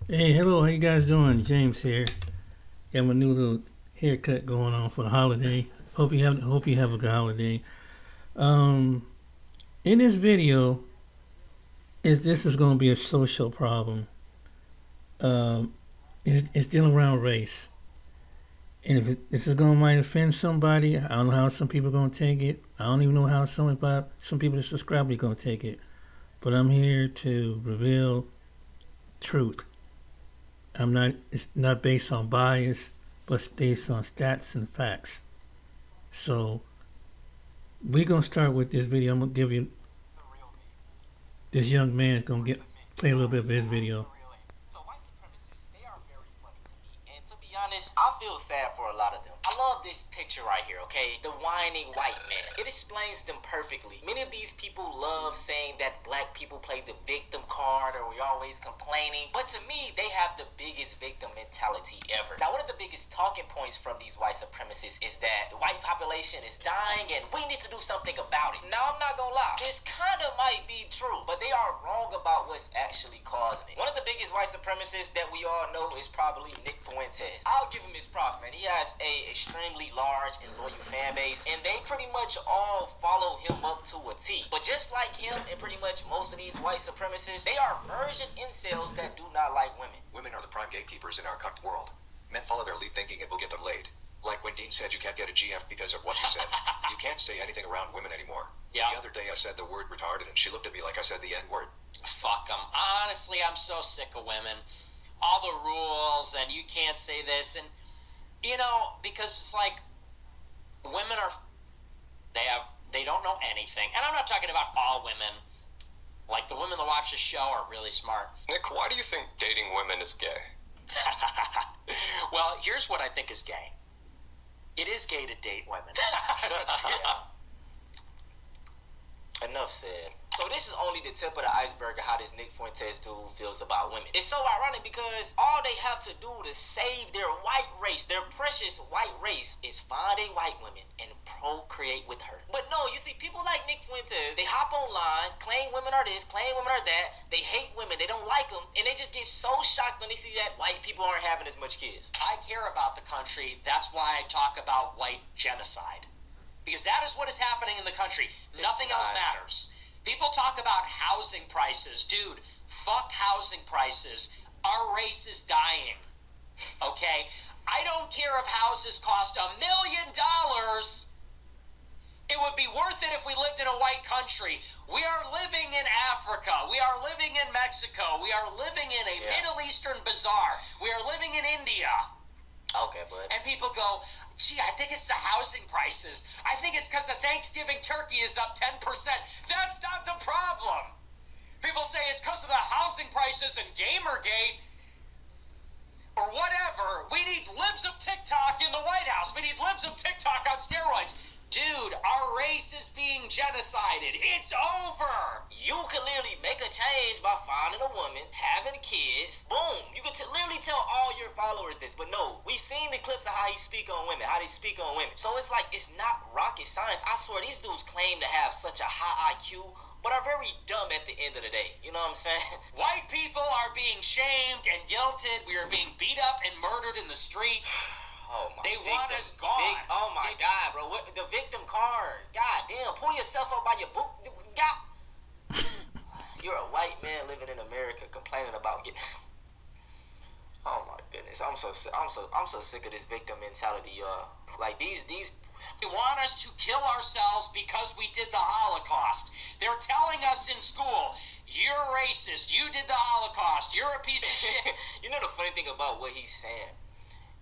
Hey, hello, how you guys doing? James here. Got my new little haircut going on for the holiday. Hope you have a good holiday. Um, in this video, this is going to be a social problem. Um, it's dealing around race, and this is going to might offend somebody, I don't know how some people are going to take it. I don't even know how some people that subscribe are going to take it. But I'm here to reveal truth. I'm not. It's not based on bias, but it's based on stats and facts. So we're gonna start with this video. I'm gonna give you this young man is gonna get play a little bit of his video. So white supremacists, they are very funny to me. And to be honest, I feel sad for a lot of them. I love this picture right here, okay? The whining white man. It explains them perfectly. Many of these people love saying that black people play the victim card or we're always complaining. But to me, they have the biggest victim mentality ever. Now, one of the biggest talking points from these white supremacists is that the white population is dying and we need to do something about it. Now, I'm not gonna lie. This kind of might be true, but they are wrong about what's actually causing it. One of the biggest white supremacists that we all know is probably Nick Fuentes. I'll give him his props, man. He has a extremely large and loyal fan base, and they pretty much all follow him up to a T. But just like him and pretty much most of these white supremacists, they are virgin incels that do not like women. Women are the prime gatekeepers in our cucked world. Men follow their lead thinking it will get them laid. Like when Dean said you can't get a GF because of what you said. You can't say anything around women anymore. Yeah. The other day I said the word retarded and she looked at me like I said the N-word. Fuck them. Honestly, I'm so sick of women. All the rules, and you can't say this, and because it's like women are they don't know anything, and I'm not talking about all women. Like the women that watch the show are really smart. Nick, why do you think dating women is gay? Well, here's what I think is gay. It is gay to date women. Yeah. Enough said. So this is only the tip of the iceberg of how this Nick Fuentes dude feels about women. It's so ironic because all they have to do to save their white race, their precious white race, is find a white woman and procreate with her. But no, you see, people like Nick Fuentes, they hop online, claim women are this, claim women are that, they hate women, they don't like them, and they just get so shocked when they see that white people aren't having as much kids. I care about the country. That's why I talk about white genocide. Because that is what is happening in the country. Nothing else matters. People talk about housing prices. Dude, fuck housing prices. Our race is dying. Okay? I don't care if houses cost $1 million. It would be worth it if we lived in a white country. We are living in Africa. We are living in Mexico. We are living in a Middle Eastern bazaar. We are living in India. Okay, bud. And people go, gee, I think it's the housing prices. I think it's because the Thanksgiving turkey is up 10%. That's not the problem. People say it's because of the housing prices and Gamergate or whatever. We need libs of TikTok in the White House. We need libs of TikTok on steroids. Dude, our race is being genocided. It's over. You could literally make a change by finding a woman, having kids. Boom. You could literally tell all your followers this. But no, we seen the clips of how he speak on women, how they speak on women. So it's like, it's not rocket science. I swear, these dudes claim to have such a high IQ, but are very dumb at the end of the day. You know what I'm saying? White people are being shamed and guilted. We are being beat up and murdered in the streets. Oh my they want us gone. Oh my God, bro. What, the victim card. God damn. Pull yourself up by your boot. God. You're a white man living in America complaining about getting. Oh my goodness. I'm so sick of this victim mentality, y'all. Like these. They want us to kill ourselves because we did the Holocaust. They're telling us in school, you're racist. You did the Holocaust. You're a piece of shit. You know the funny thing about what he's saying?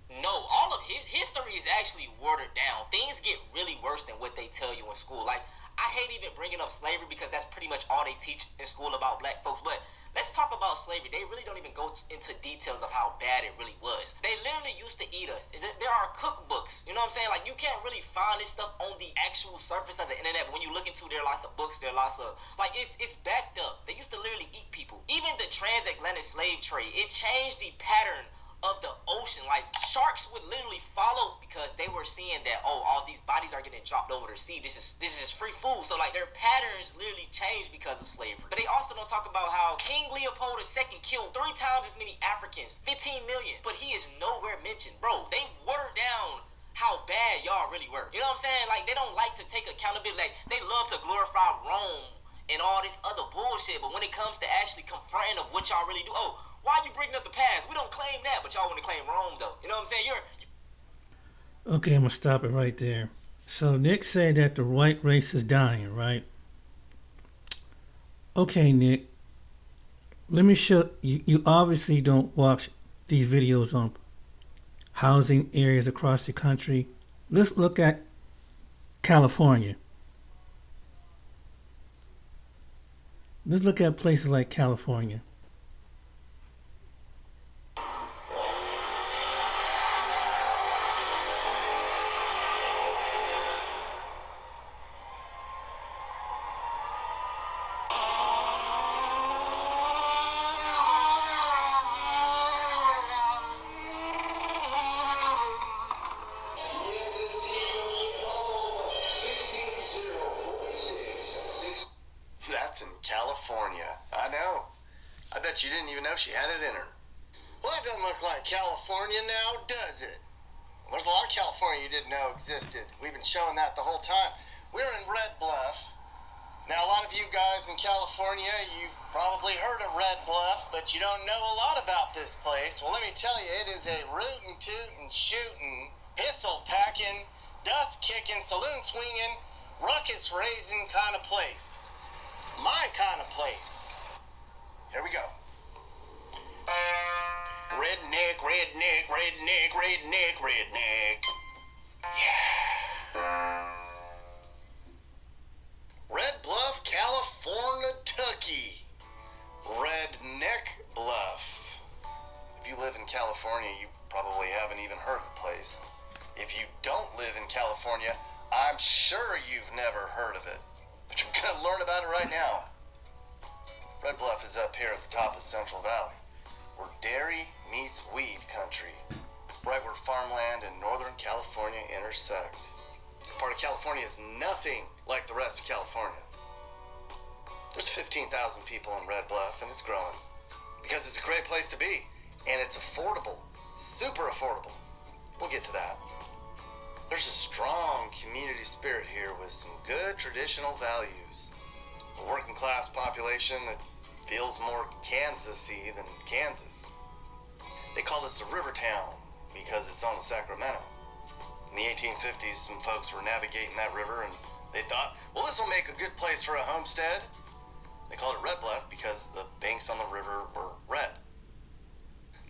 No, all of his history is actually watered down. Things get really worse than what they tell you in school. Like, I hate even bringing up slavery because that's pretty much all they teach in school about black folks. But let's talk about slavery. They really don't even go into details of how bad it really was. They literally used to eat us. There are cookbooks. You know what I'm saying? Like, you can't really find this stuff on the actual surface of the internet. But when you look into, there are lots of books. There are lots of, like, it's backed up. They used to literally eat people. Even the transatlantic slave trade, it changed the pattern of the ocean. Like, sharks would literally follow because they were seeing that, oh, all these bodies are getting dropped over the sea. This is free food. So like their patterns literally changed because of slavery. But they also don't talk about how King Leopold II killed 3 times as many Africans, 15 million. But he is nowhere mentioned. Bro, they watered down how bad y'all really were. You know what I'm saying? Like, they don't like to take accountability. Like, they love to glorify Rome and all this other bullshit, but when it comes to actually confronting of what y'all really do, oh, why you bringing up the past? We don't claim that, but y'all want to claim Rome, though. You know what I'm saying? Okay, I'm going to stop it right there. So Nick said that the white race is dying, right? Okay, Nick. Let me show you. You obviously don't watch these videos on housing areas across the country. Let's look at California. Let's look at places like California. That's in California. I know. I bet you didn't even know she had it in her. Well, that doesn't look like California now, does it? There's a lot of California you didn't know existed. We've been showing that the whole time. We're in Red Bluff. Now, a lot of you guys in California, you've probably heard of Red Bluff, but you don't know a lot about this place. Well, let me tell you, it is a rootin', tootin', shootin', pistol-packing, dust-kicking, saloon-swinging, ruckus-raising kind of place. My kind of place. Here we go. Redneck, redneck, redneck, redneck, redneck. Yeah. Red Bluff, California, Tucky. Redneck Bluff. If you live in California, you probably haven't even heard of the place. If you don't live in California, I'm sure you've never heard of it. But you're going to learn about it right now. Red Bluff is up here at the top of Central Valley, where dairy meets weed country, right where farmland and Northern California intersect. This part of California is nothing like the rest of California. There's 15,000 people in Red Bluff, and it's growing, because it's a great place to be, and it's affordable, super affordable. We'll get to that. There's a strong community spirit here with some good traditional values. A working class population that feels more Kansas-y than Kansas. They call this a river town because it's on the Sacramento. In the 1850s, some folks were navigating that river and they thought, well, this will make a good place for a homestead. They called it Red Bluff because the banks on the river were red.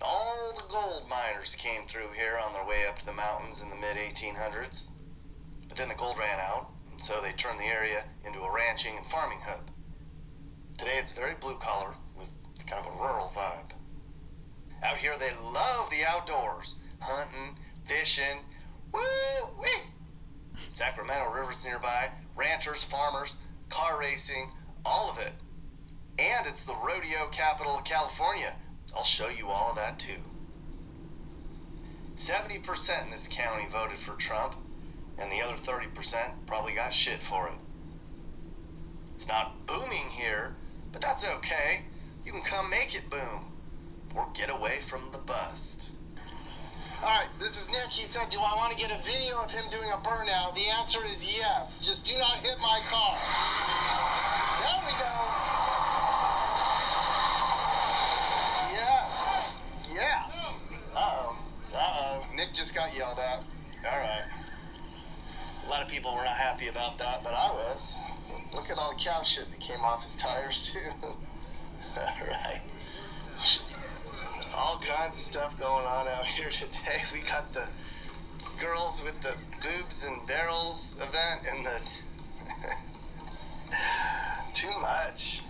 All the gold miners came through here on their way up to the mountains in the mid-1800s. But then the gold ran out, and so they turned the area into a ranching and farming hub. Today it's very blue-collar with kind of a rural vibe. Out here they love the outdoors, hunting, fishing, woo-wee. Sacramento River's nearby, ranchers, farmers, car racing, all of it. And it's the rodeo capital of California. I'll show you all of that too. 70% in this county voted for Trump, and the other 30% probably got shit for it. It's not booming here, but that's okay. You can come make it boom, or get away from the bust. Alright, this is Nick. He said, do I want to get a video of him doing a burnout? The answer is yes. Just do not hit my car. There we go. Yes. Yeah. Uh-oh. Uh-oh. Nick just got yelled at. Alright. A lot of people were not happy about that, but I was. Look at all the cow shit that came off his tires, too. Alright. All kinds of stuff going on out here today. We got the girls with the boobs and barrels event and the... Too much.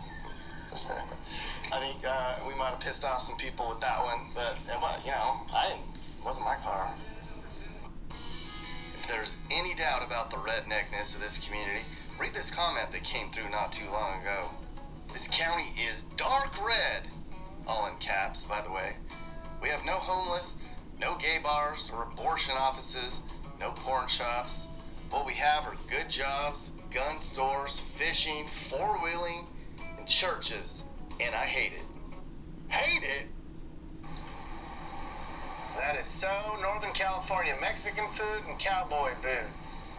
I think we might have pissed off some people with that one, but, you know, it wasn't my car. If there's any doubt about the redneckness of this community, read this comment that came through not too long ago. This county is dark red, all in caps, by the way. We have no homeless, no gay bars or abortion offices, no porn shops. What we have are good jobs, gun stores, fishing, four-wheeling, and churches. And I hate it. Hate it? That is so Northern California, Mexican food and cowboy boots.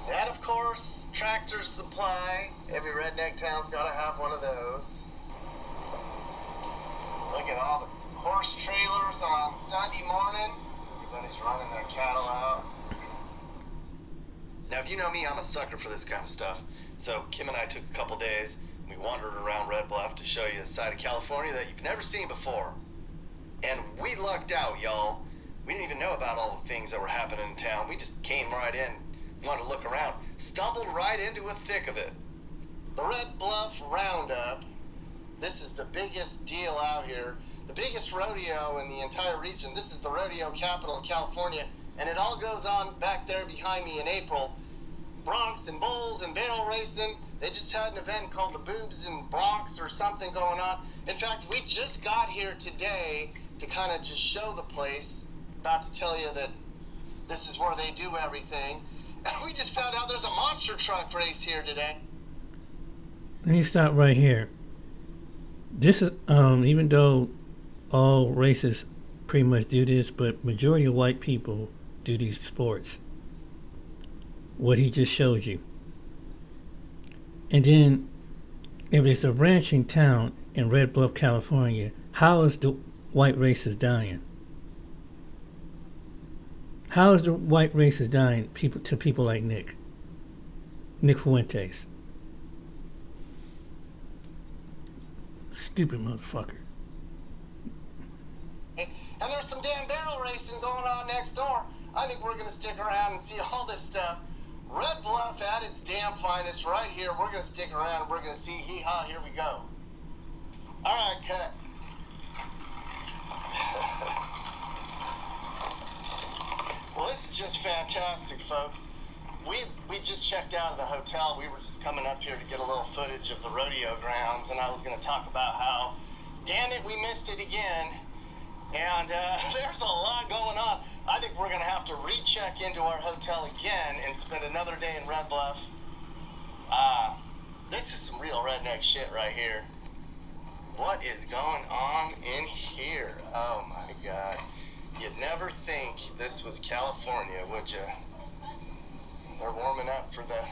That, of course, Tractor Supply. Every redneck town's got to have one of those. Look at all the horse trailers on Sunday morning. Everybody's running their cattle out. Now, if you know me, I'm a sucker for this kind of stuff. So Kim and I took a couple days, and we wandered around Red Bluff to show you a side of California that you've never seen before. And we lucked out, y'all. We didn't even know about all the things that were happening in town. We just came right in, wanted to look around, stumbled right into the thick of it. The Red Bluff Roundup. This is the biggest deal out here. The biggest rodeo in the entire region. This is the rodeo capital of California. And it all goes on back there behind me in April. Broncs and bulls and barrel racing. They just had an event called the Boobs and Broncs or something going on. In fact, we just got here today to kind of just show the place. About to tell you that this is where they do everything. And we just found out there's a monster truck race here today. Let me stop right here. This is even though all races pretty much do this, but majority of white people do these sports. What he just showed you. And then if it's a ranching town in Red Bluff, California, how is the white races dying? How is the white races dying to people like Nick Fuentes? Stupid motherfucker. And there's some damn barrel racing going on next door. I think we're going to stick around and see all this stuff. Red Bluff at its damn finest right here. We're going to stick around and we're going to see hee-haw. Here we go. All right, cut. Well, this is just fantastic, folks. We just checked out of the hotel. We were just coming up here to get a little footage of the rodeo grounds, and I was going to talk about how, damn it, we missed it again. And there's a lot going on. I think we're going to have to recheck into our hotel again and spend another day in Red Bluff. This is some real redneck shit right here. What is going on in here? Oh my God. You'd never think this was California, would you? They're warming up for the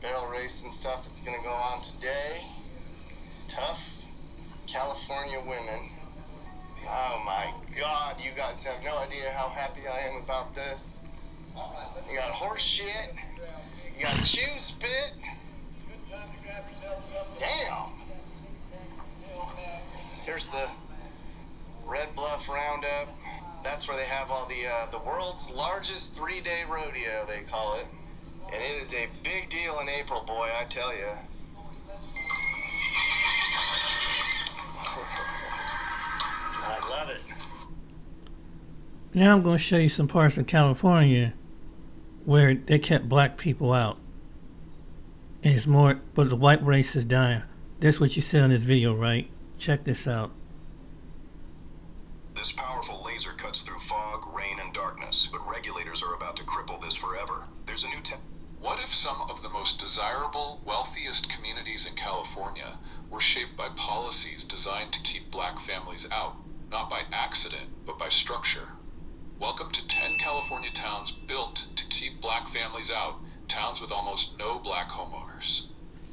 barrel race and stuff that's going to go on today. Tough California women. Oh my God, you guys have no idea how happy I am about this. You got horse shit. You got chew spit. Damn. Here's the Red Bluff Roundup. That's where they have all the world's largest 3-day rodeo, they call it. And it is a big deal in April, boy, I tell you. I love it. Now I'm going to show you some parts of California where they kept black people out. And it's more, but the white race is dying. That's what you see in this video, right? Check this out. This powerful laser cuts through fog, rain, and darkness, but regulators are about to cripple this forever. There's a new What if some of the most desirable, wealthiest communities in California were shaped by policies designed to keep black families out, not by accident, but by structure? Welcome to 10 California towns built to keep black families out, towns with almost no black homeowners.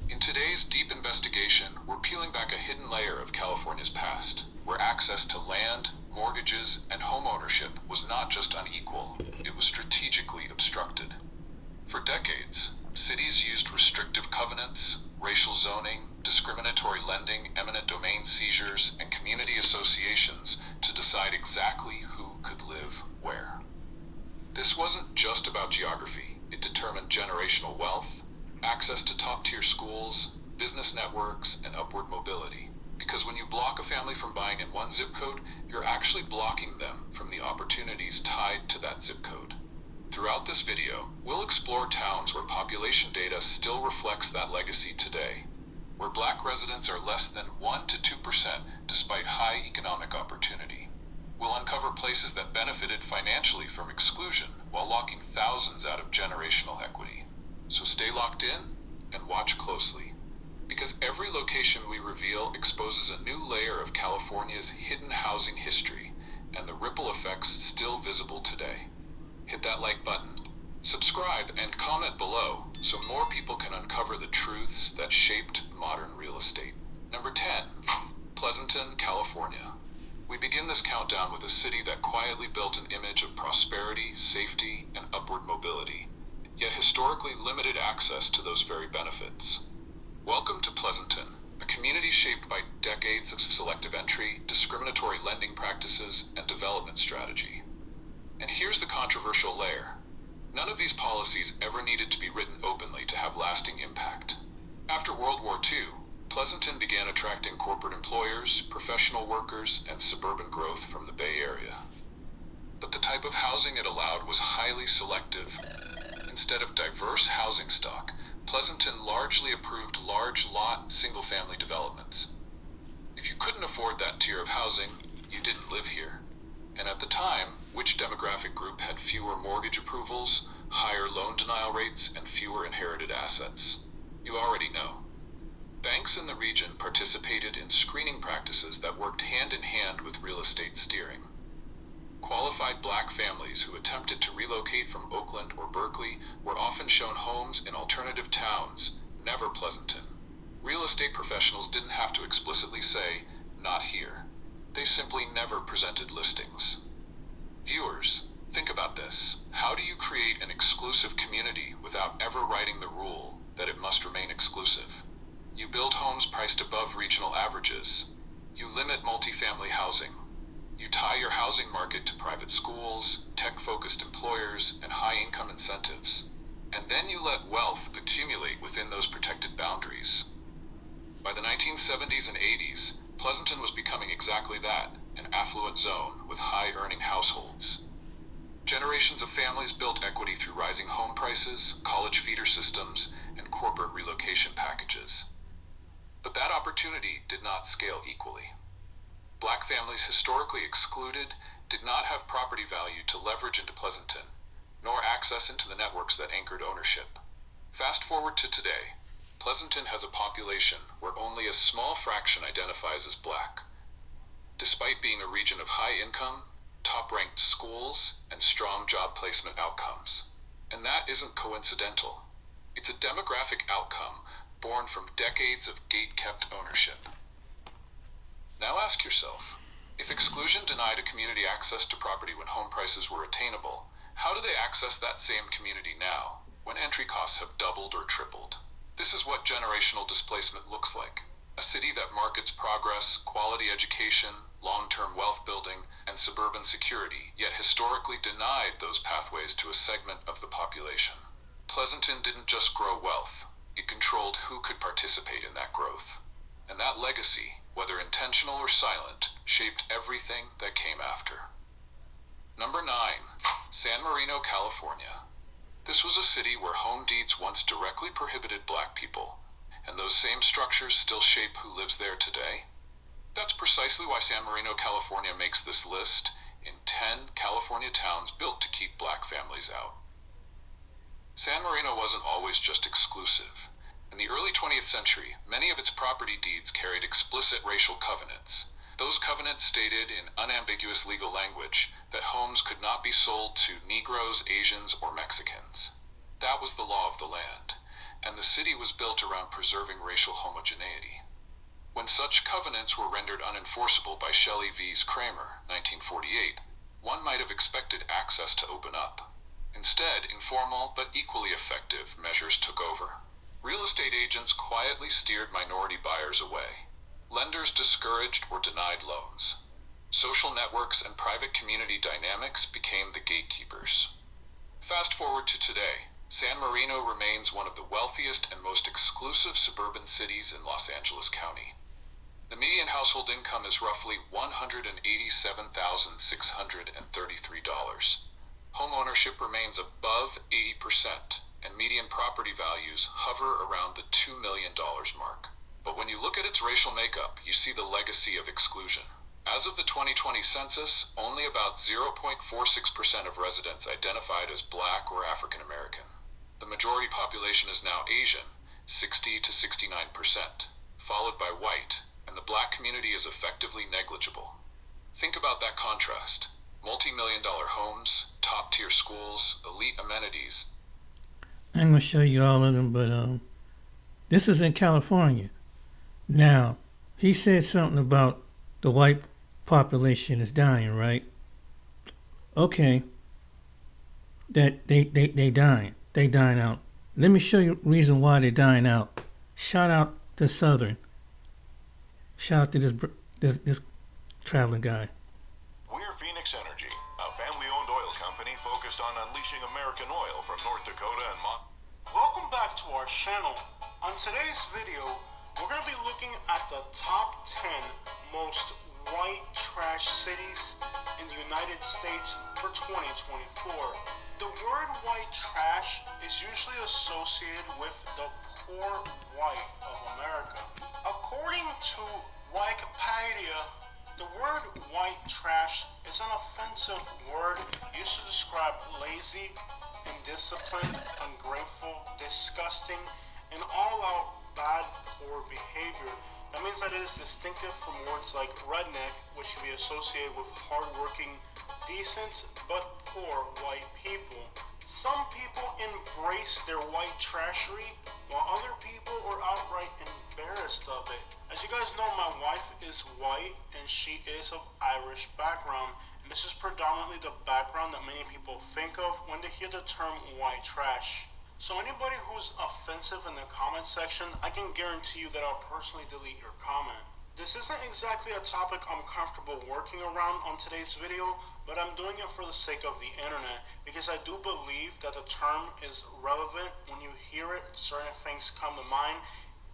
In today's deep investigation, we're peeling back a hidden layer of California's past, where access to land, mortgages, and homeownership was not just unequal, it was strategically obstructed. For decades, cities used restrictive covenants, racial zoning, discriminatory lending, eminent domain seizures, and community associations to decide exactly who could live where. This wasn't just about geography. It determined generational wealth, access to top-tier schools, business networks, and upward mobility. Because when you block a family from buying in one zip code, you're actually blocking them from the opportunities tied to that zip code. Throughout this video, we'll explore towns where population data still reflects that legacy today, where black residents are less than 1 to 2% despite high economic opportunity, We'll uncover places that benefited financially from exclusion while locking thousands out of generational equity. So stay locked in and watch closely, because every location we reveal exposes a new layer of California's hidden housing history and the ripple effects still visible today. Hit that like button, subscribe, and comment below so more people can uncover the truths that shaped modern real estate. Number 10, Pleasanton, California. We begin this countdown with a city that quietly built an image of prosperity, safety, and upward mobility, yet historically limited access to those very benefits. Welcome to Pleasanton, a community shaped by decades of selective entry, discriminatory lending practices, and development strategy. And here's the controversial layer. None of these policies ever needed to be written openly to have lasting impact. After World War II, Pleasanton began attracting corporate employers, professional workers, and suburban growth from the Bay Area. But the type of housing it allowed was highly selective. Instead of diverse housing stock, Pleasanton largely approved large lot, single-family developments. If you couldn't afford that tier of housing, you didn't live here. And at the time, which demographic group had fewer mortgage approvals, higher loan denial rates, and fewer inherited assets? You already know. Banks in the region participated in screening practices that worked hand in hand with real estate steering. Qualified black families who attempted to relocate from Oakland or Berkeley were often shown homes in alternative towns, never Pleasanton. Real estate professionals didn't have to explicitly say, "Not here." They simply never presented listings. Viewers, think about this. How do you create an exclusive community without ever writing the rule that it must remain exclusive? You build homes priced above regional averages. You limit multifamily housing. You tie your housing market to private schools, tech-focused employers, and high-income incentives. And then you let wealth accumulate within those protected boundaries. By the 1970s and 80s, Pleasanton was becoming exactly that, an affluent zone with high-earning households. Generations of families built equity through rising home prices, college feeder systems, and corporate relocation packages. But that opportunity did not scale equally. Black families historically excluded did not have property value to leverage into Pleasanton, nor access into the networks that anchored ownership. Fast forward to today, Pleasanton has a population where only a small fraction identifies as black. Despite being a region of high income, top-ranked schools, and strong job placement outcomes. And that isn't coincidental. It's a demographic outcome born from decades of gate-kept ownership. Now ask yourself, if exclusion denied a community access to property when home prices were attainable, how do they access that same community now, when entry costs have doubled or tripled? This is what generational displacement looks like. A city that markets progress, quality education, long-term wealth building, and suburban security, yet historically denied those pathways to a segment of the population. Pleasanton didn't just grow wealth, it controlled who could participate in that growth. And that legacy, whether intentional or silent, shaped everything that came after. Number 9, San Marino, California. This was a city where home deeds once directly prohibited black people, and those same structures still shape who lives there today. That's precisely why San Marino, California makes this list in 10 California towns built to keep black families out. San Marino wasn't always just exclusive. In the early 20th century, many of its property deeds carried explicit racial covenants. Those covenants stated in unambiguous legal language that homes could not be sold to Negroes, Asians, or Mexicans. That was the law of the land, and the city was built around preserving racial homogeneity. When such covenants were rendered unenforceable by Shelley v's Kramer, 1948, one might have expected access to open up. Instead, informal but equally effective measures took over. Real estate agents quietly steered minority buyers away. Lenders discouraged or denied loans. Social networks and private community dynamics became the gatekeepers. Fast forward to today, San Marino remains one of the wealthiest and most exclusive suburban cities in Los Angeles County. The median household income is roughly $187,633. Home ownership remains above 80%, and median property values hover around the $2 million mark. But when you look at its racial makeup, you see the legacy of exclusion. As of the 2020 census, only about 0.46% of residents identified as Black or African American. The majority population is now Asian, 60 to 69%, followed by white, and the Black community is effectively negligible. Think about that contrast. Multi-million-dollar homes, top-tier schools, elite amenities. I'm going to show you all of them, but this is in California. Now, he said something about the white population is dying, right? Okay. That they dying. They dying out. Let me show you the reason why they're dying out. Shout out to Southern. Shout out to this traveling guy. We're Phoenix Energy, a family-owned oil company focused on unleashing American oil from North Dakota and Welcome back to our channel. On today's video, we're going to be looking at the top 10 most white trash cities in the United States for 2024. The word white trash is usually associated with the poor white of America. According to Wikipedia, the word white trash is an offensive word used to describe lazy, indisciplined, ungrateful, disgusting, and all-out bad, poor behavior. That means that it is distinctive from words like redneck, which can be associated with hardworking, decent, but poor white people. Some people embrace their white trashery, while other people are outright embarrassed of it. As you guys know, my wife is white, and she is of Irish background. And this is predominantly the background that many people think of when they hear the term white trash. So anybody who's offensive in the comment section, I can guarantee you that I'll personally delete your comment. This isn't exactly a topic I'm comfortable working around on today's video, but I'm doing it for the sake of the internet, because I do believe that the term is relevant. When you hear it, certain things come to mind.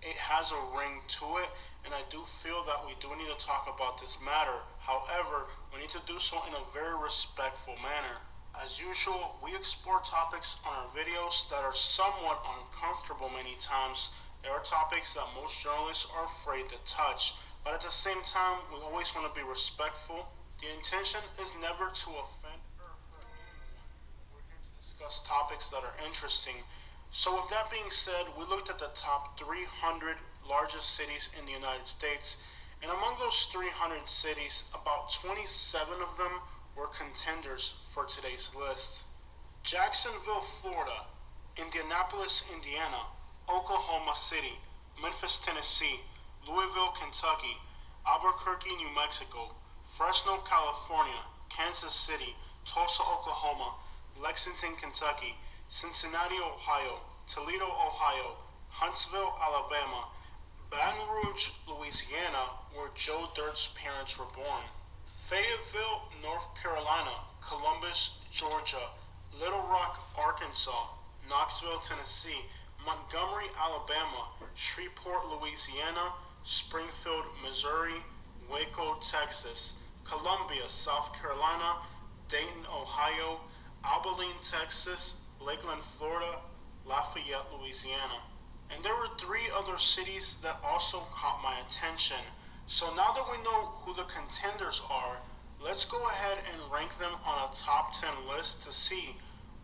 It has a ring to it, and I do feel that we do need to talk about this matter. However, we need to do so in a very respectful manner. As usual, we explore topics on our videos that are somewhat uncomfortable many times. There are topics that most journalists are afraid to touch, but at the same time, we always want to be respectful. The intention is never to offend or hurt anyone. We're here to discuss topics that are interesting. So with that being said, we looked at the top 300 largest cities in the United States, and among those 300 cities, about 27 of them were contenders for today's list. Jacksonville, Florida, Indianapolis, Indiana, Oklahoma City, Memphis, Tennessee, Louisville, Kentucky, Albuquerque, New Mexico, Fresno, California, Kansas City, Tulsa, Oklahoma, Lexington, Kentucky, Cincinnati, Ohio, Toledo, Ohio, Huntsville, Alabama, Baton Rouge, Louisiana, where Joe Dirt's parents were born, Fayetteville, North Carolina, Columbus, Georgia, Little Rock, Arkansas, Knoxville, Tennessee, Montgomery, Alabama, Shreveport, Louisiana, Springfield, Missouri, Waco, Texas, Columbia, South Carolina, Dayton, Ohio, Abilene, Texas, Lakeland, Florida, Lafayette, Louisiana. And there were 3 other cities that also caught my attention. So now that we know who the contenders are, let's go ahead and rank them on a top 10 list to see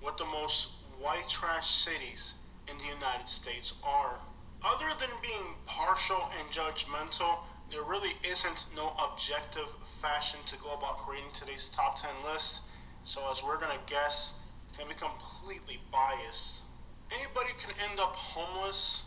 what the most white trash cities in the United States are. Other than being partial and judgmental, there really isn't no objective fashion to go about creating today's top 10 list. So as we're gonna guess, it's gonna be completely biased. Anybody can end up homeless.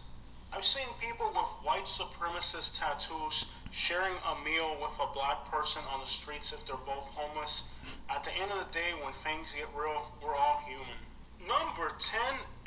I've seen people with white supremacist tattoos sharing a meal with a black person on the streets if they're both homeless. At the end of the day, when things get real, we're all human. Number 10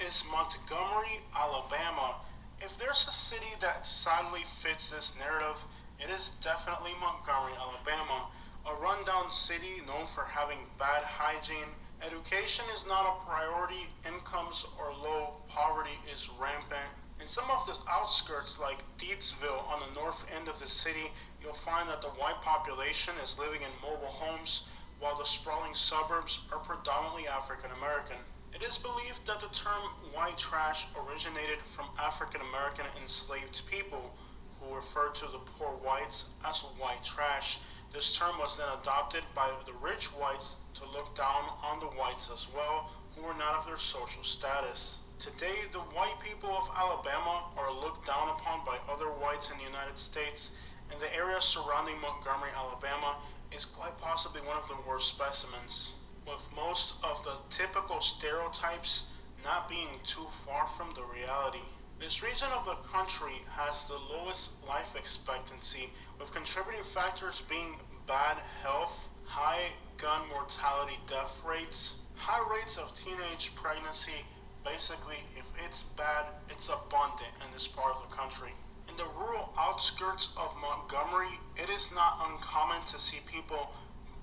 is Montgomery, Alabama. If there's a city that sadly fits this narrative, it is definitely Montgomery, Alabama. A rundown city known for having bad hygiene. Education is not a priority. Incomes are low. Poverty is rampant. In some of the outskirts like Deatsville on the north end of the city, you'll find that the white population is living in mobile homes, while the sprawling suburbs are predominantly African American. It is believed that the term white trash originated from African American enslaved people who who referred to the poor whites as white trash. This term was then adopted by the rich whites to look down on the whites as well, who were not of their social status. Today, the white people of Alabama are looked down upon by other whites in the United States, and the area surrounding Montgomery, Alabama is quite possibly one of the worst specimens, with most of the typical stereotypes not being too far from the reality. This region of the country has the lowest life expectancy, with contributing factors being bad health, high gun mortality death rates, high rates of teenage pregnancy. Basically, if it's bad, it's abundant in this part of the country. In the rural outskirts of Montgomery, it is not uncommon to see people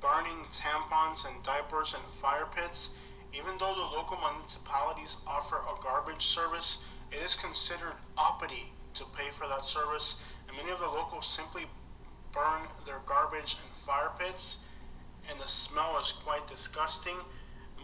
burning tampons and diapers in fire pits. Even though the local municipalities offer a garbage service, it is considered uppity to pay for that service, and many of the locals simply burn their garbage in fire pits, and the smell is quite disgusting.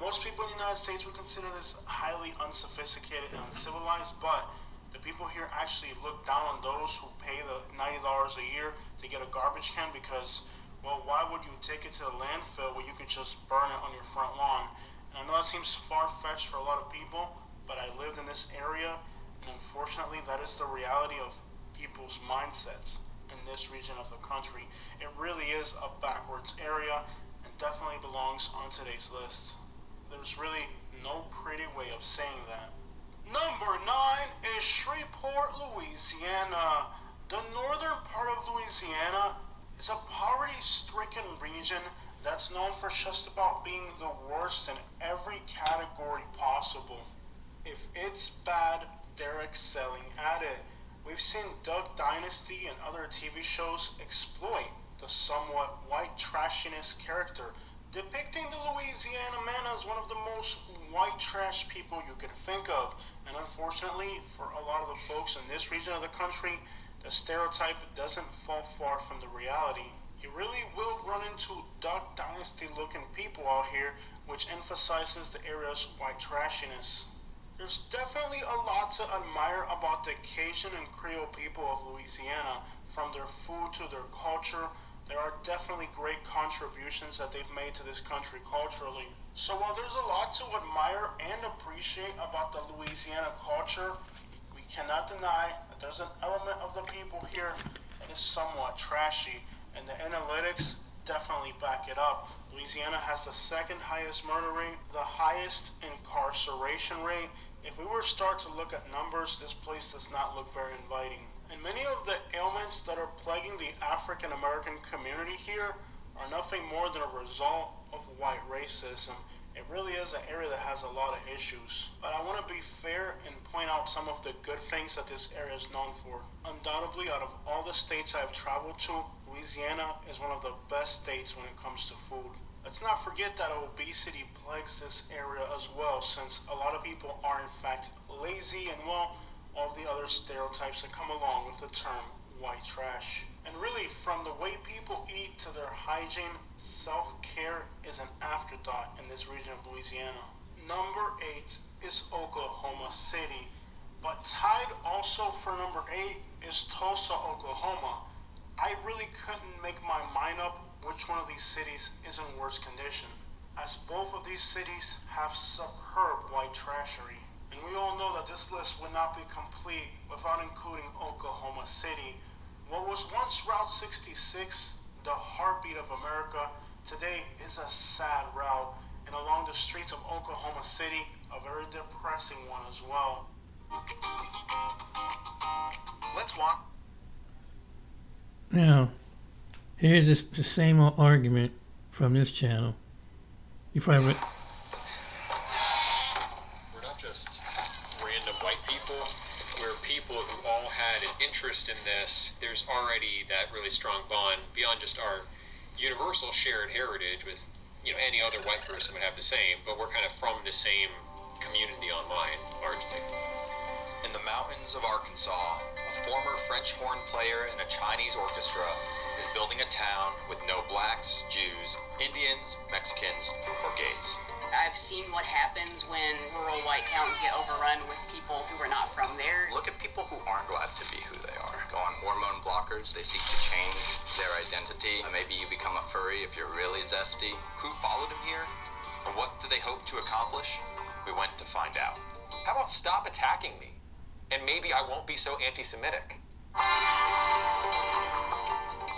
Most people in the United States would consider this highly unsophisticated and uncivilized, but the people here actually look down on those who pay the $90 a year to get a garbage can because, well, why would you take it to the landfill where you could just burn it on your front lawn? And I know that seems far-fetched for a lot of people, but I lived in this area, and unfortunately that is the reality of people's mindsets in this region of the country. It really is a backwards area and definitely belongs on today's list. There's really no pretty way of saying that. Number 9 is Shreveport, Louisiana. The northern part of Louisiana is a poverty-stricken region that's known for just about being the worst in every category possible. If it's bad, they're excelling at it. We've seen Duck Dynasty and other TV shows exploit the somewhat white trashiness character, depicting the Louisiana man as one of the most white trash people you could think of. And unfortunately, for a lot of the folks in this region of the country, the stereotype doesn't fall far from the reality. You really will run into Duck Dynasty looking people out here, which emphasizes the area's white trashiness. There's definitely a lot to admire about the Cajun and Creole people of Louisiana, from their food to their culture. There are definitely great contributions that they've made to this country culturally. So while there's a lot to admire and appreciate about the Louisiana culture, we cannot deny that there's an element of the people here that is somewhat trashy, and the analytics definitely back it up. Louisiana has the second highest murder rate, the highest incarceration rate. If we were to start to look at numbers, this place does not look very inviting. And many of the ailments that are plaguing the African American community here are nothing more than a result of white racism. It really is an area that has a lot of issues. But I want to be fair and point out some of the good things that this area is known for. Undoubtedly, out of all the states I've traveled to, Louisiana is one of the best states when it comes to food. Let's not forget that obesity plagues this area as well, since a lot of people are in fact lazy and, well, all the other stereotypes that come along with the term white trash. And really, from the way people eat to their hygiene, self-care is an afterthought in this region of Louisiana. Number 8 is Oklahoma City, but tied also for number 8 is Tulsa, Oklahoma. I really couldn't make my mind up which one of these cities is in worse condition, as both of these cities have superb white trashery. And we all know that this list would not be complete without including Oklahoma City. What was once Route 66, the heartbeat of America, today is a sad route, and along the streets of Oklahoma City, a very depressing one as well. Let's walk. Now, here's the same old argument from this channel. You probably We're not just random white people. We're people who all had an interest in this. There's already that really strong bond beyond just our universal shared heritage with, any other white person would have the same, but we're kind of from the same community online, largely. In the mountains of Arkansas, a former French horn player in a Chinese orchestra is building a town with no blacks, Jews, Indians, Mexicans, or gays. I've seen what happens when rural white towns get overrun with people who are not from there. Look at people who aren't glad to be who they are. go on hormone blockers. They seek to change their identity. Maybe you become a furry if you're really zesty. Who followed him here? And what do they hope to accomplish? We went to find out. How about stop attacking me? And maybe I won't be so anti-Semitic.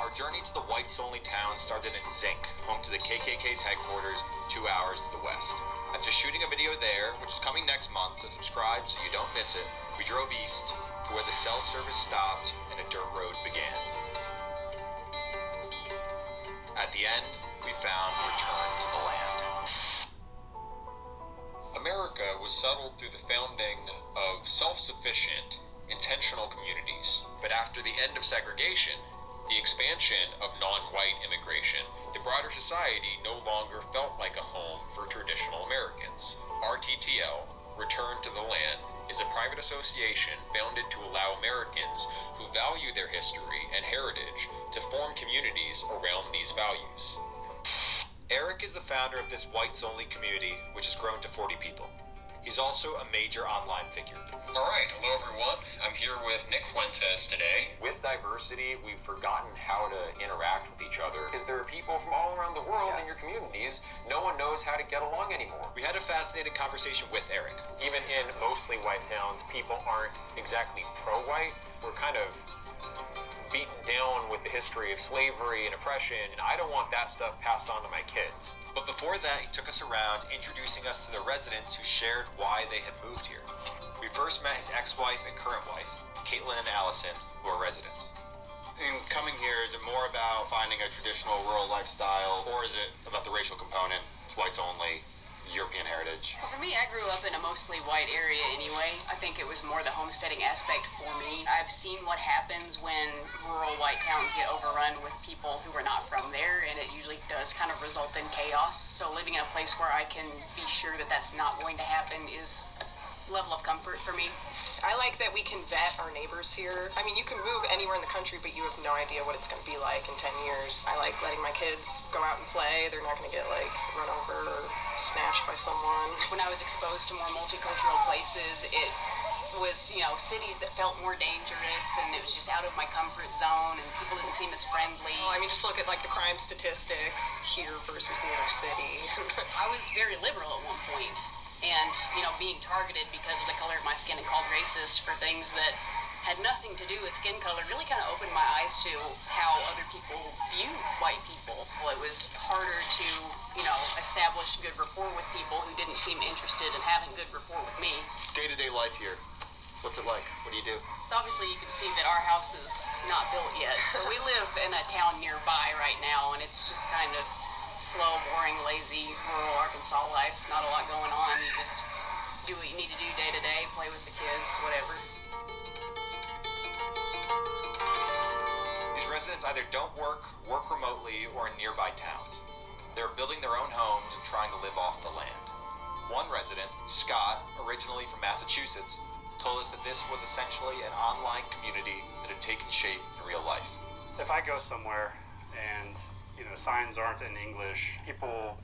Our journey to the whites-only town started in Zinc, home to the KKK's headquarters, 2 hours to the west. After shooting a video there, which is coming next month, so subscribe so you don't miss it, we drove east to where the cell service stopped and a dirt road began. At the end, we found Return to the Land. America was settled through the founding of self-sufficient, intentional communities. But after the end of segregation, the expansion of non-white immigration, the broader society no longer felt like a home for traditional Americans. RTTL, Return to the Land, is a private association founded to allow Americans who value their history and heritage to form communities around these values. Eric is the founder of this whites-only community, which has grown to 40 people. He's also a major online figure. All right, hello everyone. I'm here with Nick Fuentes today. With diversity, we've forgotten how to interact with each other because there are people from all around the world in your communities. No one knows how to get along anymore. We had a fascinating conversation with Eric. Even in mostly white towns, people aren't exactly pro-white. We're kind of beaten down with the history of slavery and oppression, and I don't want that stuff passed on to my kids. But before that, he took us around, introducing us to the residents who shared why they had moved here. We first met his ex-wife and current wife, Caitlin and Allison, who are residents. In coming here, is it more about finding a traditional rural lifestyle, or is it about the racial component? It's whites only, European heritage? For me, I grew up in a mostly white area anyway. I think it was more the homesteading aspect for me. I've seen what happens when rural white towns get overrun with people who are not from there, and it usually does kind of result in chaos. So living in a place where I can be sure that that's not going to happen is a level of comfort for me. I like that we can vet our neighbors here. I mean, you can move anywhere in the country, but you have no idea what it's going to be like in 10 years. I like letting my kids go out and play. They're not going to get, like, run over or snatched by someone. When I was exposed to more multicultural places, it was, you know, cities that felt more dangerous, and it was just out of my comfort zone, and people didn't seem as friendly. Well, I mean, just look at, like, the crime statistics here versus New York City. I was very liberal at one point. And, you know, being targeted because of the color of my skin and called racist for things that had nothing to do with skin color really kind of opened my eyes to how other people view white people. Well, it was harder to, you know, establish good rapport with people who didn't seem interested in having good rapport with me. Day-to-day life here, what's it like? What do you do? So obviously you can see that our house is not built yet. So we live in a town nearby right now, and it's just kind of slow, boring, lazy, rural Arkansas life. Not a lot going on. You just do what you need to do day to day, play with the kids, whatever. These residents either don't work remotely, or in nearby towns. They're building their own homes and trying to live off the land. One resident, Scott, originally from Massachusetts, told us that this was essentially an online community that had taken shape in real life. If I go somewhere and signs aren't in English, people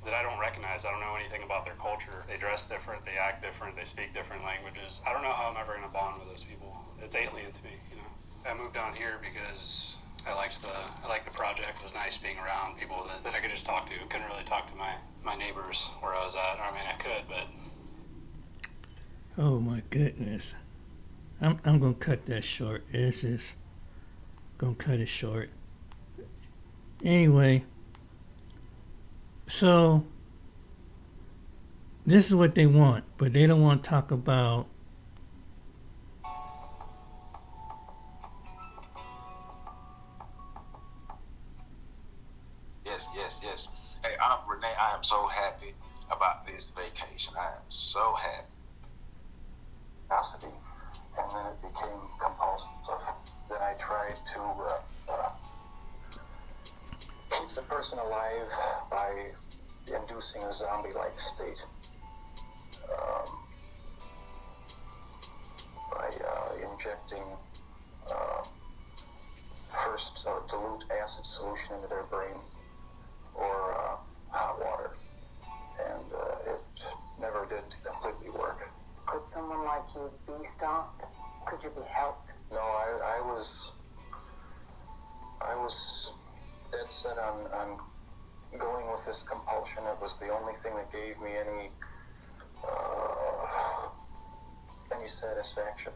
that I don't recognize, I don't know anything about their culture. They dress different, they act different, they speak different languages. I don't know how I'm ever going to bond with those people. It's alien to me, I moved down here because I liked the project. It was nice being around people that I could just talk to. Couldn't really talk to my neighbors where I was at. I mean, I could, but... Oh my goodness. I'm going to cut that short. It's just going to cut it short. Anyway, so this is what they want, but they don't want to talk about Yes. Hey, I'm Renee. I am so happy about this vacation. I am so happy. And then it became compulsive. Then I tried to keep the person alive by inducing a zombie-like state. By injecting first dilute acid solution into their brain, or hot water, and it never did completely work. Could someone like you be stopped? Could you be helped? No, was dead set on going with this compulsion. It was the only thing that gave me any satisfaction.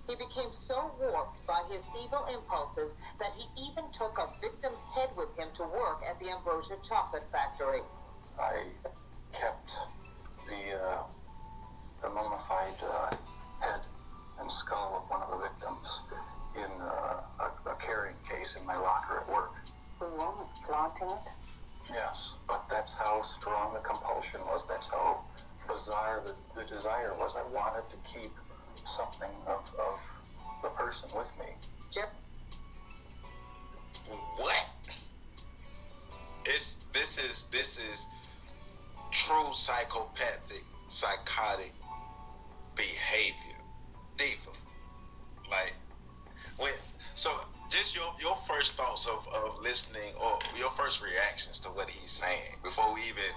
He became so warped by his evil impulses that he even took a victim's head with him to work at the Ambrosia Chocolate Factory. I kept the mummified head and skull of one of the victims in a carrying case in my locker at work. Were you almost flaunting it? Yes, but that's how strong the compulsion was. That's how bizarre the desire was. I wanted to keep something of the person with me. Jeff? What? This is true psychopathic, psychotic behavior. Diva. Like, just your first thoughts of listening, or your first reactions to what he's saying before we even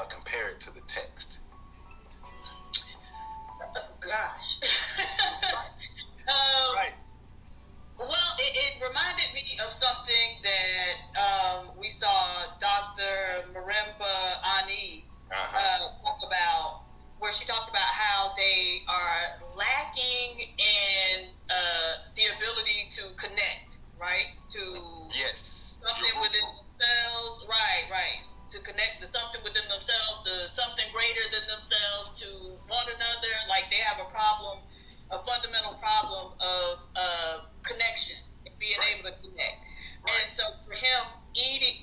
compare it to the text. Gosh. Right. Well, it reminded me of something that we saw Dr. Marimba Ani talk about, where she talked about how they are lacking in the ability to connect, right? To something within themselves, right. To connect to something within themselves, to something greater than themselves, to one another. Like, they have a problem, a fundamental problem of connection, being able to connect. And so for him,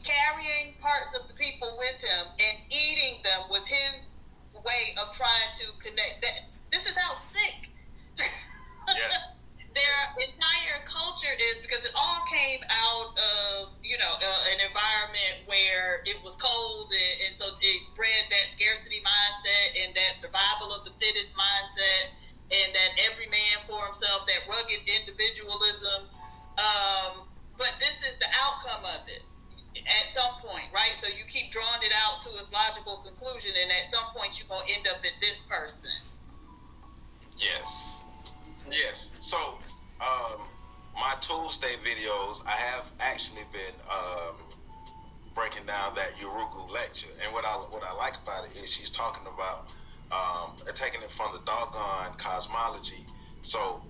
carrying parts of the people with him and eating them was his way of trying to connect. This is how sick their entire culture is, because it all came out of, an environment where it was cold, and so it bred that scarcity mindset and that survival of the fittest mindset, and that every man for himself, that rugged individualism. But this is the outcome of it at some point, right? So you keep drawing it out to its logical conclusion, and at some point you're going to end up at this person. Yes. So, my Tuesday videos, I have actually been breaking down that Urugu lecture, and what I like about it is she's talking about taking it from the doggone cosmology. So,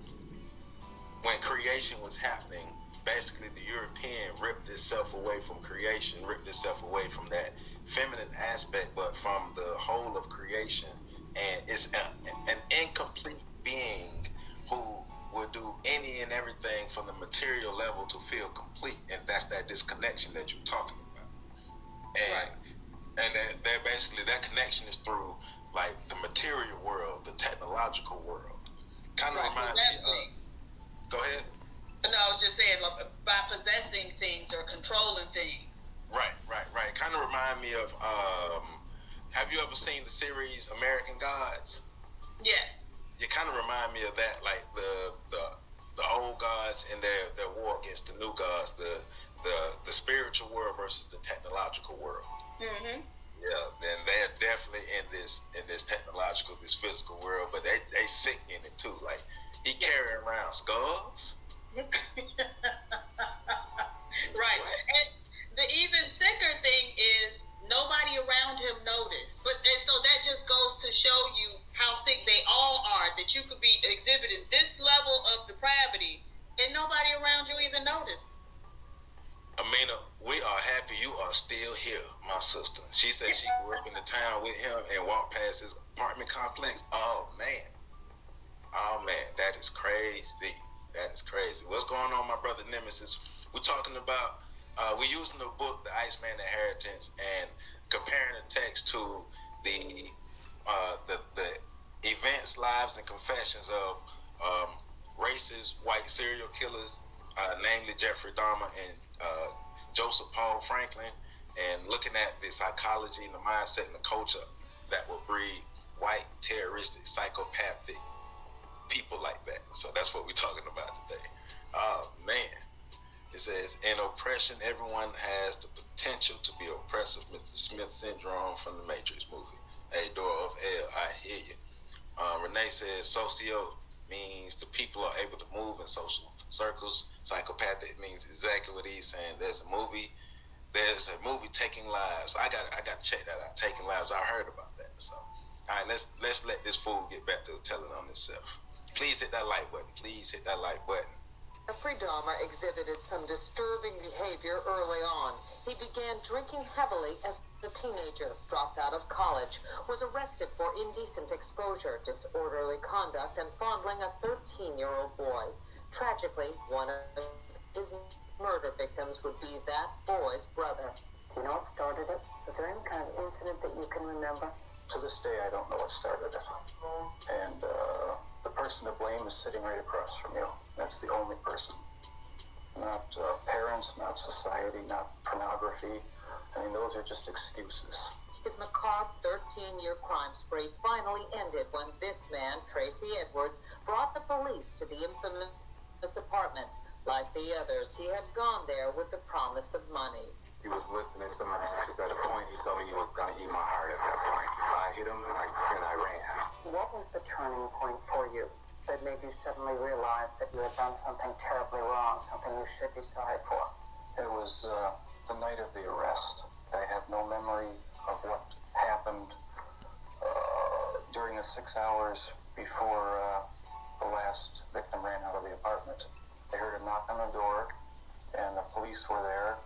when creation was happening, basically the European ripped itself away from creation, ripped itself away from that feminine aspect, but from the whole of creation, and it's an incomplete being who will do any and everything from the material level to feel complete, and that's that disconnection that you're talking about. And that basically that connection is through like the material world, the technological world. Kind of reminds me of. Go ahead. No, I was just saying, by possessing things or controlling things. Right. Kind of remind me of, have you ever seen the series American Gods? Yes. You kind of remind me of that, like the old gods and their war against the new gods, the spiritual world versus the technological world. Mm-hmm. Yeah, and they're definitely in this technological, this physical world, but they sick in it too. Like, he carrying around skulls. Right. And the even sicker thing is nobody around him noticed. And so that just goes to show you how sick they all are, that you could be exhibiting this level of depravity and nobody around you even notice. Amina, we are happy you are still here, my sister. She said she grew up in the town with him and walked past his apartment complex. Oh man, that is crazy. That is crazy. What's going on, my brother Nemesis? We're talking about, we're using the book, The Iceman Inheritance, and comparing the text to the events, lives, and confessions of racist white serial killers, namely Jeffrey Dahmer and Joseph Paul Franklin, and looking at the psychology and the mindset and the culture that will breed white, terroristic, psychopathic people like that. So that's what we're talking about today. Oh man. It says, in oppression, everyone has the potential to be oppressive. Mr. Smith syndrome from the Matrix movie. Hey, Dora of L, I hear you. Renee says, socio means the people are able to move in social circles. Psychopathic means exactly what he's saying. There's a movie Taking Lives. I got to check that out. Taking Lives. I heard about that. So, all right, let's let this fool get back to telling on himself. Please hit that like button. Please hit that like button. Jeffrey Dahmer exhibited some disturbing behavior early on. He began drinking heavily as a teenager, dropped out of college, was arrested for indecent exposure, disorderly conduct, and fondling a 13-year-old boy. Tragically, one of his murder victims would be that boy's brother. Do you know what started it? Was there any kind of incident that you can remember? To this day, I don't know what started it. And the person to blame is sitting right across from you. That's the only person. Not parents, not society, not pornography. I mean, those are just excuses. His macabre 13-year crime spree finally ended when this man, Tracy Edwards, brought the police to the infamous apartment. Like the others, he had gone there with the promise of money. He was listening to my actions. At a point, he told me he was going to eat my heart at that point. I hit him, and I ran. What was the turning point for you that made you suddenly realize that you had done something terribly wrong, something you should be sorry for? It was the night of the arrest. I have no memory of what happened during the 6 hours before the last victim ran out of the apartment. I heard a knock on the door, and the police were there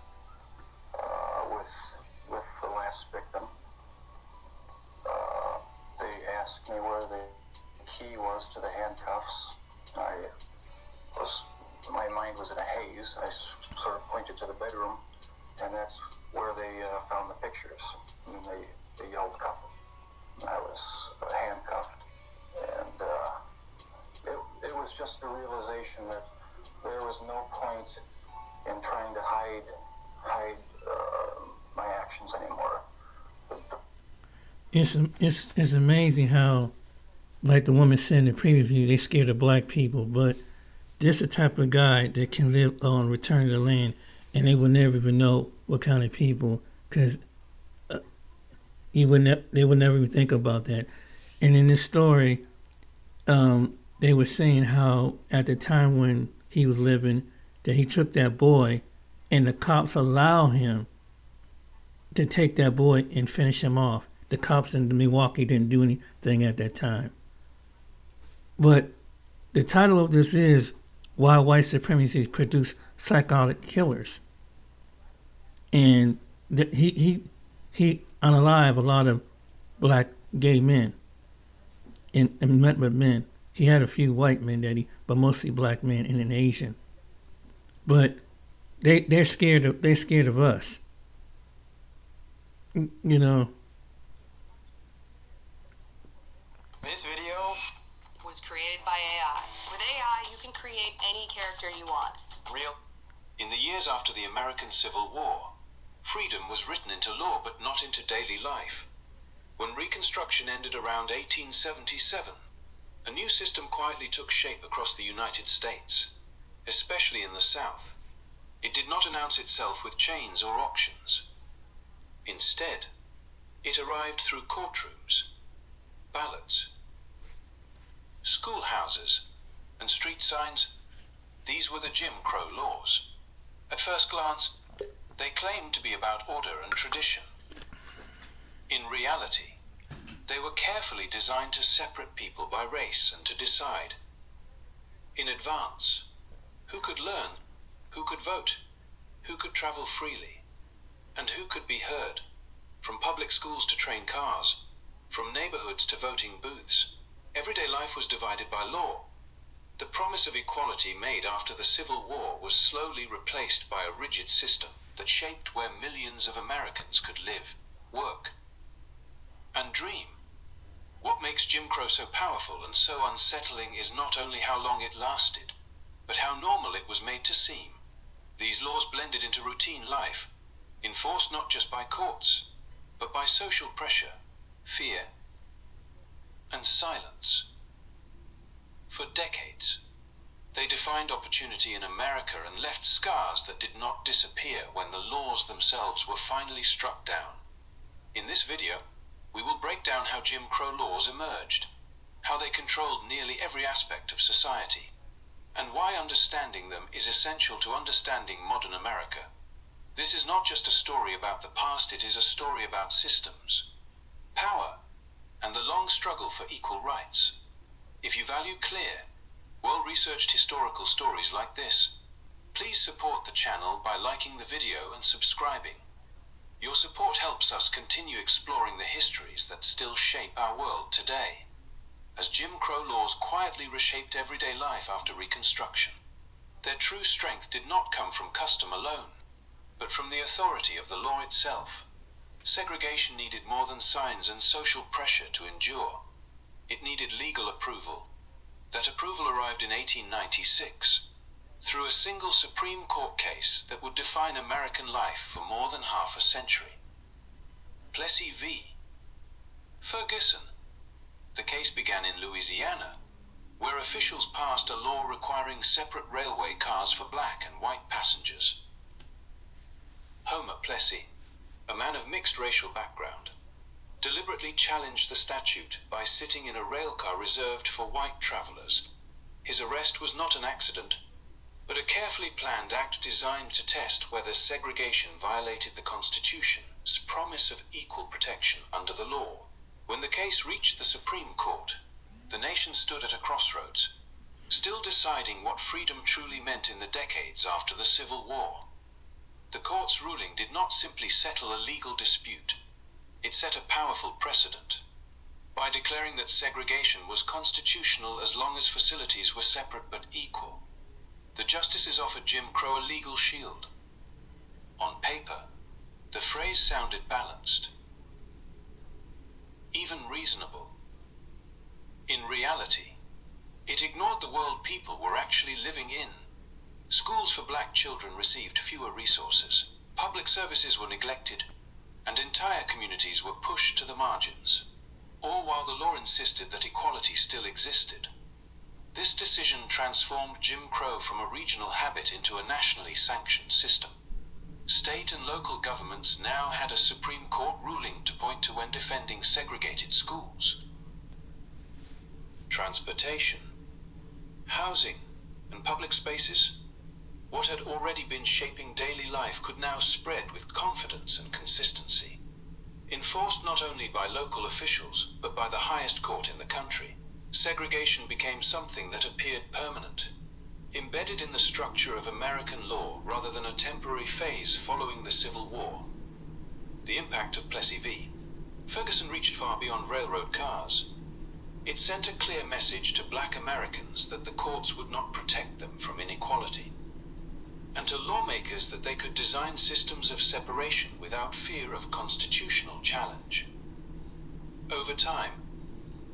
with the last victim. They asked me where the key was to the handcuffs. My mind was in a haze. I sort of pointed to the bedroom, and that's where they found the pictures. And they yelled cuff. I was handcuffed, and it was just the realization that there was no point in trying to hide my actions anymore. It's amazing how, like the woman said in the previous video, they scared of black people, but this is the type of guy that can live on return to the land, and they would never even know what kind of people, because they would never even think about that. And in this story, they were saying how at the time when he was living, that he took that boy, and the cops allowed him to take that boy and finish him off. The cops in Milwaukee didn't do anything at that time. But the title of this is Why White Supremacy Produced Psychotic Killers. And he unalived a lot of black gay men and met with men. He had a few white men but mostly black men and an Asian. But they're scared of us. You know. This video was created by AI. With AI, you can create any character you want. Real. In the years after the American Civil War, freedom was written into law but not into daily life. When Reconstruction ended around 1877, a new system quietly took shape across the United States, especially in the South. It did not announce itself with chains or auctions. Instead, it arrived through courtrooms, ballots, schoolhouses, and street signs. These were the Jim Crow laws. At first glance, they claimed to be about order and tradition. In reality, they were carefully designed to separate people by race and to decide, in advance, who could learn, who could vote, who could travel freely, and who could be heard, from public schools to train cars, from neighborhoods to voting booths. Everyday life was divided by law. The promise of equality made after the Civil War was slowly replaced by a rigid system that shaped where millions of Americans could live, work, and dream. What makes Jim Crow so powerful and so unsettling is not only how long it lasted, but how normal it was made to seem. These laws blended into routine life, enforced not just by courts, but by social pressure, fear, and silence. For decades, they defined opportunity in America and left scars that did not disappear when the laws themselves were finally struck down. In this video, we will break down how Jim Crow laws emerged, how they controlled nearly every aspect of society, and why understanding them is essential to understanding modern America. This is not just a story about the past, it is a story about systems, power, and the long struggle for equal rights. If you value clear, well-researched historical stories like this, please support the channel by liking the video and subscribing. Your support helps us continue exploring the histories that still shape our world today, as Jim Crow laws quietly reshaped everyday life after Reconstruction. Their true strength did not come from custom alone, but from the authority of the law itself. Segregation needed more than signs and social pressure to endure. It needed legal approval. That approval arrived in 1896, through a single Supreme Court case that would define American life for more than half a century. Plessy v. Ferguson. The case began in Louisiana, where officials passed a law requiring separate railway cars for black and white passengers. Homer Plessy, a man of mixed racial background, deliberately challenged the statute by sitting in a railcar reserved for white travelers. His arrest was not an accident, but a carefully planned act designed to test whether segregation violated the Constitution's promise of equal protection under the law. When the case reached the Supreme Court, the nation stood at a crossroads, still deciding what freedom truly meant in the decades after the Civil War. The court's ruling did not simply settle a legal dispute, it set a powerful precedent by declaring that segregation was constitutional as long as facilities were separate but equal. The justices offered Jim Crow a legal shield. On paper, the phrase sounded balanced, even reasonable. In reality, it ignored the world people were actually living in. Schools for black children received fewer resources, public services were neglected, and entire communities were pushed to the margins, all while the law insisted that equality still existed. This decision transformed Jim Crow from a regional habit into a nationally sanctioned system. State and local governments now had a Supreme Court ruling to point to when defending segregated schools. Transportation, housing, and public spaces, what had already been shaping daily life could now spread with confidence and consistency. Enforced not only by local officials, but by the highest court in the country, segregation became something that appeared permanent, embedded in the structure of American law rather than a temporary phase following the Civil War. The impact of Plessy v. Ferguson reached far beyond railroad cars. It sent a clear message to black Americans that the courts would not protect them from inequality, and to lawmakers that they could design systems of separation without fear of constitutional challenge. Over time,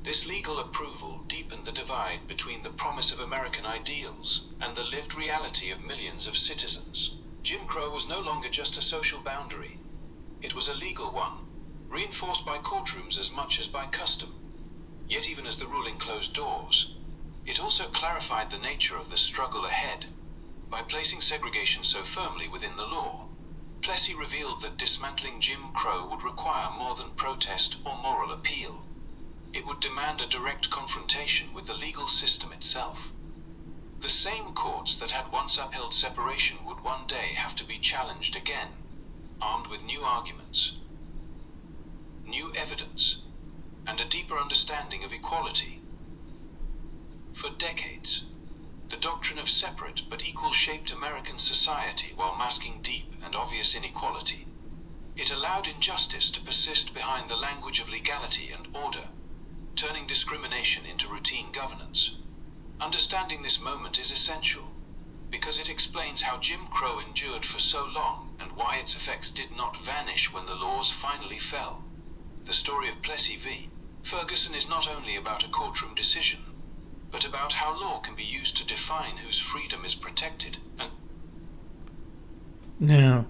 this legal approval deepened the divide between the promise of American ideals and the lived reality of millions of citizens. Jim Crow was no longer just a social boundary. It was a legal one, reinforced by courtrooms as much as by custom. Yet even as the ruling closed doors, it also clarified the nature of the struggle ahead. By placing segregation so firmly within the law, Plessy revealed that dismantling Jim Crow would require more than protest or moral appeal. It would demand a direct confrontation with the legal system itself. The same courts that had once upheld separation would one day have to be challenged again, armed with new arguments, new evidence, and a deeper understanding of equality. For decades, the doctrine of separate but equal shaped American society while masking deep and obvious inequality. It allowed injustice to persist behind the language of legality and order, turning discrimination into routine governance. Understanding this moment is essential, because it explains how Jim Crow endured for so long and why its effects did not vanish when the laws finally fell. The story of Plessy v. Ferguson is not only about a courtroom decision, but about how law can be used to define whose freedom is protected. And now,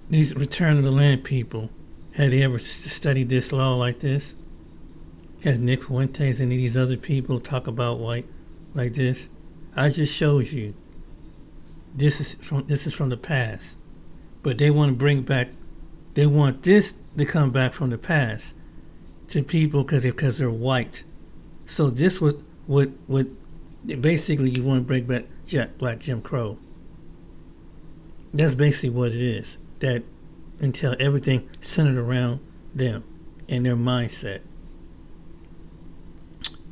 these Return of the Land people, had they ever studied this law like this? Has Nick Fuentes and these other people talk about white like this? I just showed you. This is from the past, but they want to bring back. They want this to come back from the past to people because they're white. So this would Basically, you want to bring back Black Jim Crow. That's basically what it is. That until everything centered around them and their mindset.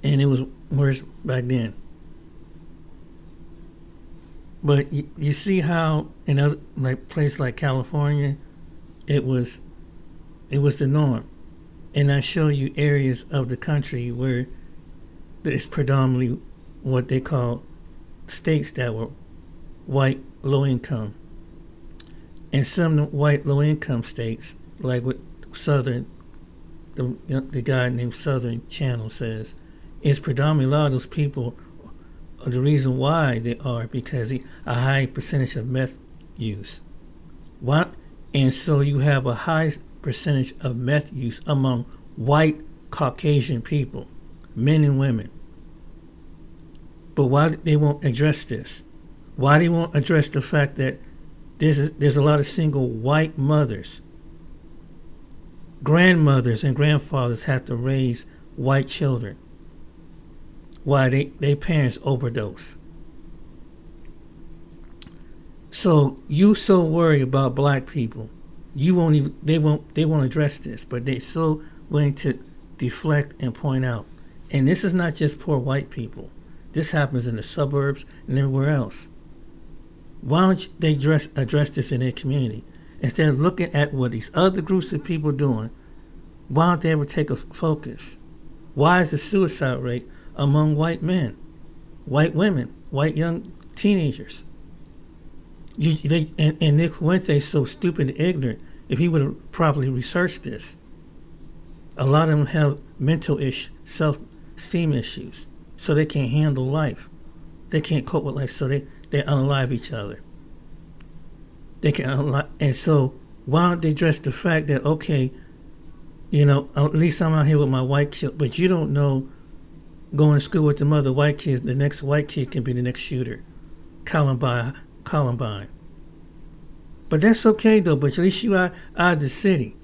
And it was worse back then. But you see how in other places like California, it was the norm. And I show you areas of the country where it's predominantly what they call states that were white, low income. And some white, low income states, like what Southern, the guy named Southern Channel says, is predominantly a lot of those people. The reason why they are because a high percentage of meth use. What? And so you have a high percentage of meth use among white Caucasian people, men and women. But why they won't address this? Why they won't address the fact that there's a lot of single white mothers, grandmothers and grandfathers have to raise white children. Why they parents overdose. So you so worried about black people, they won't address this, but they're so willing to deflect and point out. And this is not just poor white people. This happens in the suburbs and everywhere else. Why don't they address this in their community? Instead of looking at what these other groups of people are doing, why don't they ever take a focus? Why is the suicide rate among white men, white women, white young teenagers? And Nick Fuentes is so stupid and ignorant. If he would have properly researched this, a lot of them have mental self-esteem issues, so they can't handle life. They can't cope with life, so they unalive each other. They can unalive, and so why don't they address the fact that, okay, at least I'm out here with my white kid, but you don't know, going to school with the other white kids, the next white kid can be the next shooter. Columbine. But that's okay though, but at least you are out of the city.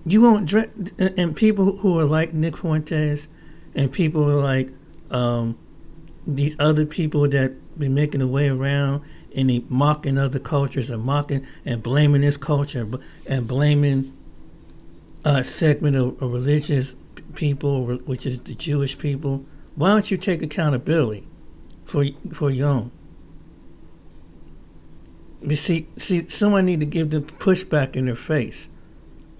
You won't and people who are like Nick Fuentes and people who are like these other people that be making their way around and they mocking other cultures and mocking and blaming this culture and blaming a segment of religious people, which is the Jewish people. Why don't you take accountability for your own? You see, someone need to give them pushback in their face,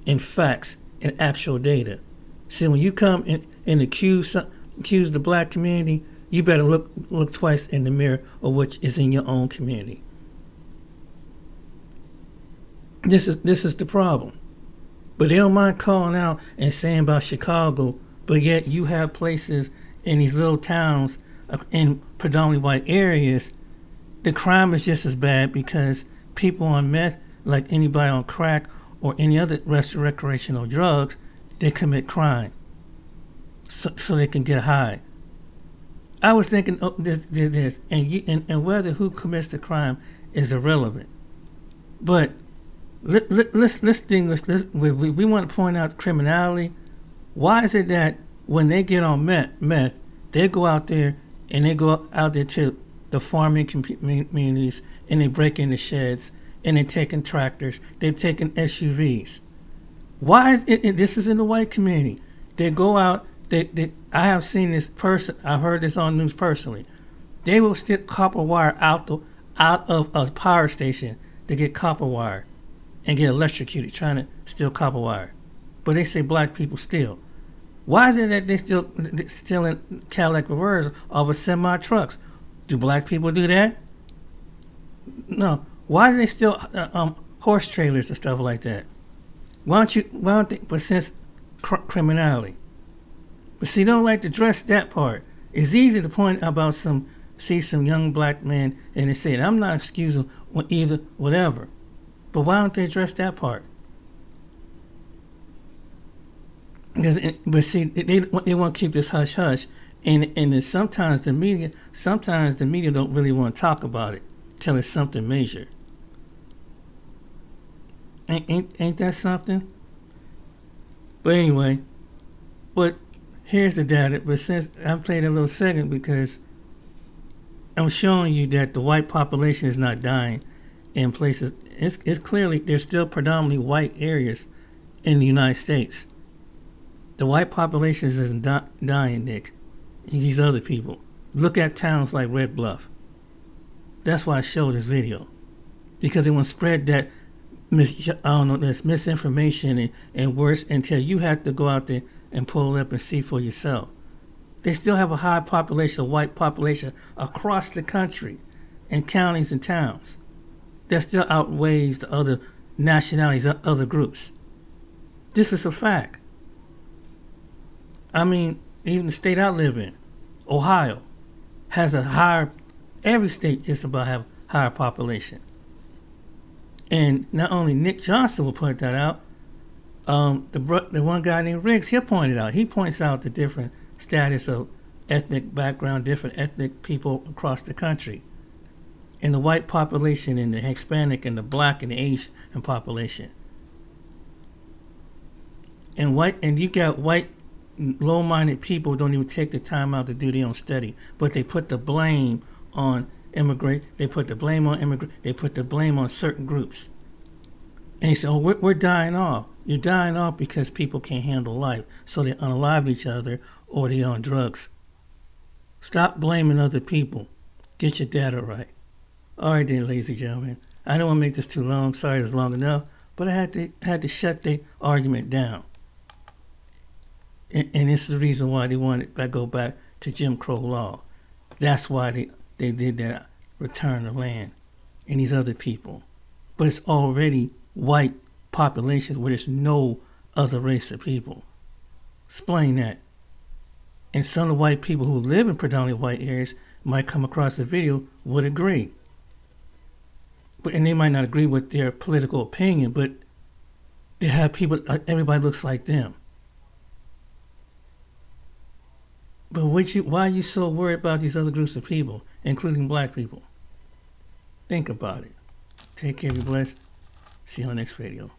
in facts, in actual data. See, when you come and accuse the black community, you better look twice in the mirror of what is in your own community. This is the problem. But they don't mind calling out and saying about Chicago, but yet you have places in these little towns in predominantly white areas, the crime is just as bad because people on meth, like anybody on crack or any other recreational drugs, they commit crime so they can get high. I was thinking this and whether who commits the crime is irrelevant. But let's we want to point out criminality. Why is it that when they get on meth, they go out there and they go out there to the farming communities and they break into sheds and they're taking tractors, they're taking SUVs. Why is it this is in the white community? They go out, I have seen this person, I've heard this on news personally. They will stick copper wire out of a power station to get copper wire and get electrocuted trying to steal copper wire. But they say black people steal. Why is it that they still in Cadillac Reverse over semi trucks? Do black people do that? No. Why do they steal horse trailers and stuff like that? Why don't they? But since criminality. But see, they don't like to address that part. It's easy to point about some young black man and they say, I'm not excusing either, whatever. But why don't they address that part? But see, they want to keep this hush hush, and then sometimes the media don't really want to talk about it till it's something major. Ain't that something? But anyway, but Here's the data, but since I played a little segment because I'm showing you that the white population is not dying in places. It's clearly there's still predominantly white areas in the United States. The white population isn't dying, Nick. And these other people. Look at towns like Red Bluff. That's why I showed this video, because they want to spread that this misinformation and worse until you have to go out there and pull it up and see for yourself. They still have a high population, a white population across the country, in counties and towns. That still outweighs the other nationalities, other groups. This is a fact. I mean, even the state I live in, Ohio, has a higher. Every state just about have higher population. And not only Nick Johnson will point that out, the one guy named Riggs, he'll point it out. He points out the different status of ethnic background, different ethnic people across the country. And the white population and the Hispanic and the black and the Asian population. And you got white low-minded people who don't even take the time out to do their own study, but they put the blame on immigrant. They put the blame on immigrant. They put the blame on certain groups. And they say, "Oh, we're dying off." You're dying off because people can't handle life, so they unalive each other or they're on drugs. Stop blaming other people. Get your data right. All right, then, ladies and gentlemen. I don't want to make this too long. Sorry, it was long enough, but I had to shut the argument down. And this is the reason why they wanted to go back to Jim Crow law. That's why they did that return of land and these other people. But it's already white population where there's no other race of people. Explain that. And some of the white people who live in predominantly white areas might come across the video would agree. And they might not agree with their political opinion, but they have people, everybody looks like them. But why are you so worried about these other groups of people, including black people? Think about it. Take care, be blessed. See you on the next video.